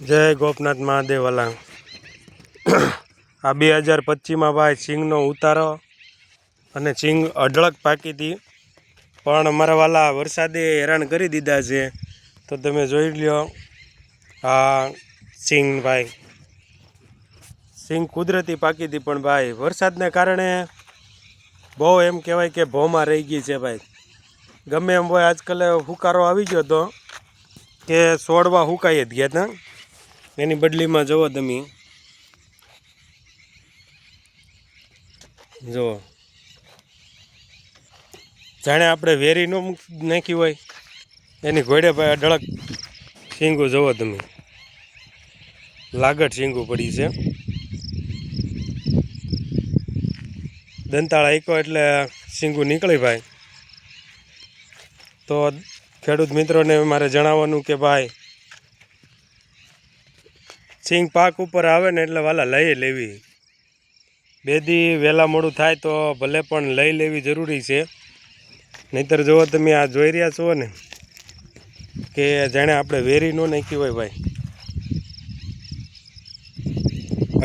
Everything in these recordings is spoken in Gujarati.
જય ગોપનાથ મહાદેવ વાલા। આ 2025 ભાઈ સિંગનો ઉતારો અને સિંગ અઢળક પાકી હતી, પણ અમારા વાલા વરસાદે હેરાન કરી દીધા છે। તો તમે જોઈ લ્યો આ સિંગ ભાઈ, સિંગ કુદરતી પાકી હતી, પણ ભાઈ વરસાદને કારણે બહુ એમ કહેવાય કે ભોમાં રહી ગઈ છે ભાઈ। ગમે એમ હોય, આજકાલ હુકારો આવી ગયો હતો કે છોડવા હુકાઈ જ ગયા હતા, એની બદલીમાં જુઓ તમે, જુઓ જાણે આપણે વેરી ન નાખી હોય એની ઘોડે ભાઈ અઢળક શીંગું જુઓ તમે, લાગટ શીંગું પડી છે। દંતાળ આંક્યો એટલે શીંગું નીકળી ભાઈ। તો ખેડૂત મિત્રોને મારે જણાવવાનું કે ભાઈ સિંગ પાક ઉપર આવે ને એટલે વાલા લઈ લેવી, બે દી વહેલા મોડું થાય તો ભલે પણ લઈ લેવી જરૂરી છે। નહીંતર જુઓ તમે આ જોઈ રહ્યા છો ને કે જાણે આપણે વેરી ન નાખી હોય ભાઈ,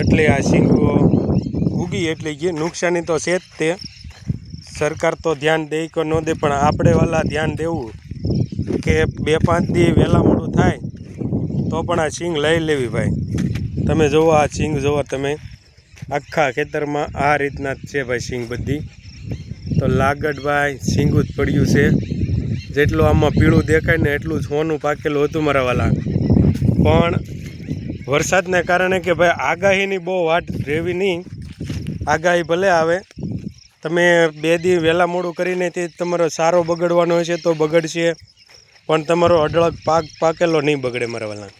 એટલે આ સિંગો ઉગી એટલે ગઈ। નુકસાની તો છે જ તે, સરકાર તો ધ્યાન દે કે ન દે, પણ આપણે વાલા ધ્યાન દેવું કે 2-5 દી વહેલા મોડું થાય તો પણ આ સિંગ લઈ લેવી ભાઈ। તમે જુઓ આ સિંગ જુઓ તમે, આખા ખેતરમાં આ રીતના જ છે ભાઈ સિંગ બધી। તો લાગડ ભાઈ સિંગું જ પડ્યું છે, જેટલું આમાં પીળું દેખાય ને એટલું જ સોનું પાકેલું હતું મારા વાલા। પણ વરસાદને કારણે કે ભાઈ આગાહીની બહુ વાટ રહેવી નહીં, આગાહી ભલે આવે, તમે 2 દી વહેલા મોડું કરીને તે તમારો સારો બગડવાનો હશે તો બગડશે, પણ તમારો અઢળક પાક પાકેલો નહીં બગડે મારા વાલા।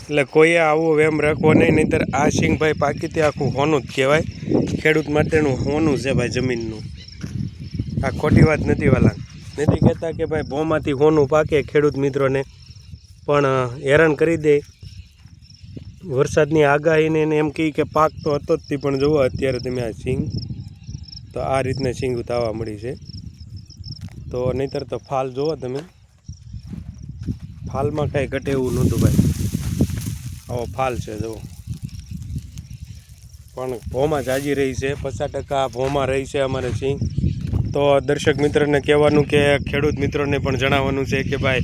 એટલે કોઈએ આવું વેમ રાખવો નહીં, નહીંતર આ સિંગ ભાઈ પાકી તે આખું હોનું જ કહેવાય, ખેડૂત માટેનું હોનું છે ભાઈ જમીનનું। આ ખોટી વાત નથી વાલા, નથી કહેતા કે ભાઈ ભોમાંથી હોનું પાકે ખેડૂત મિત્રોને, પણ હેરાન કરી દે વરસાદની આગાહીને એમ કહે કે પાક તો હતો જ, પણ જુઓ અત્યારે તમે આ સિંગ, તો આ રીતના સિંગ ઉતાવવા મળી છે। તો નહીંતર તો ફાલ જુઓ તમે, ફાલમાં કાંઈ ઘટે એવું નહોતું ભાઈ, આવો ફાલ છે જુઓ। પણ ભોમાં જાજી રહી છે, 50% ભોમાં રહી છે અમારે સિંગ। તો દર્શક મિત્રોને કહેવાનું કે ખેડૂત મિત્રોને પણ જણાવવાનું છે કે ભાઈ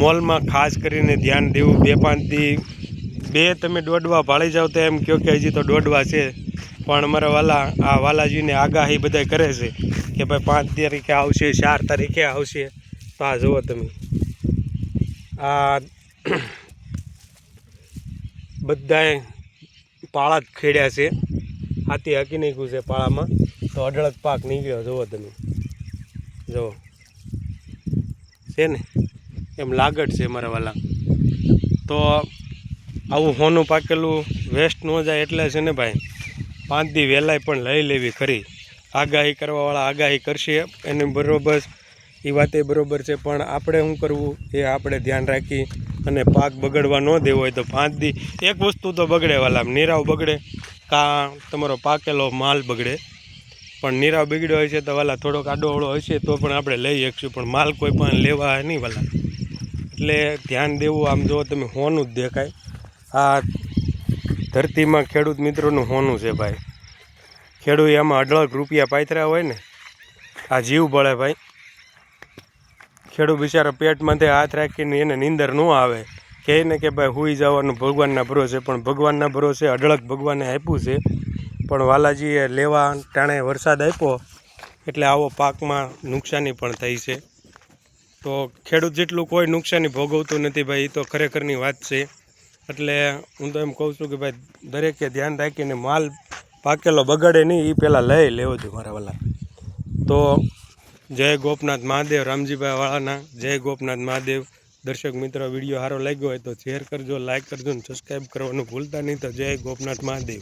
મોલમાં ખાસ કરીને ધ્યાન દેવું। 2-5 દી તમે દોડવા ભાળી જાવ તો એમ કહો કે હજી તો દોડવા છે, પણ અમારા વાલા આ વાલાજીને આગાહી બધા કરે છે કે ભાઈ 5 તારીખે આવશે, 4 તારીખે આવશે। તો આ જુઓ તમે, આ બધાએ પાળા જ ખેડ્યા છે, હાથી હાકી નાખ્યું છે પાળામાં, તો અઢળક પાક નીકળ્યો જુઓ તમે, જુઓ છે ને એમ લાગટ છે મારા વાલા। તો આવું હોનું પાકેલું વેસ્ટ ન જાય એટલે છે ને ભાઈ 5 દી વહેલાય પણ લઈ લેવી ખરી। આગાહી કરવાવાળા આગાહી કરશે એને બરાબર, એ વાતે બરાબર છે, પણ આપણે શું કરવું એ આપણે ધ્યાન રાખી અને પાક બગડવા ન દેવો હોય તો 5 દી એક વસ્તુ તો બગડે વાલા, નીરાવ બગડે કાં તમારો પાકેલો માલ બગડે, પણ નીરાવ બગડ્યો હોય છે તો વાલા થોડોક આડોવળો હશે તો પણ આપણે લઈ શકશું, પણ માલ કોઈ પણ લેવા નહીં વાલા। એટલે ધ્યાન દેવું। આમ જો તમે હોનું જ દેખાય, આ ધરતીમાં ખેડૂત મિત્રોનું હોનું છે ભાઈ। ખેડૂત એમાં અઢળક રૂપિયા પાથર્યા હોય ને, આ જીવ બળે ભાઈ। ખેડૂત બિચારા પેટમાંથી હાથ રાખીને એને નીંદર ન આવે, કહે ને કે ભાઈ હુઈ જવાનું ભગવાનના ભરોસે, પણ ભગવાનના ભરોસે અઢળક ભગવાને આપ્યું છે, પણ વાલાજીએ લેવા ટાણે વરસાદ આપ્યો એટલે આવો પાકમાં નુકસાની પણ થઈ છે। તો ખેડૂત જેટલું કોઈ નુકસાની ભોગવતું નથી ભાઈ, એ તો ખરેખરની વાત છે। એટલે હું તો એમ કહું છું કે ભાઈ દરેકે ધ્યાન રાખીને માલ પાકેલો બગડે નહીં એ પહેલાં લઈ લેવો જોઈએ મારા વાલા। તો જય ગોપનાથ મહાદેવ, રામજીભાઈ વાળાના જય ગોપનાથ મહાદેવ। દર્શક મિત્રો વિડીયો સારો લાગ્યો હોય તો શેર કરજો, લાઇક કરજો અને સબસ્ક્રાઈબ કરવાનું ભૂલતા નહીં। તો જય ગોપનાથ મહાદેવ।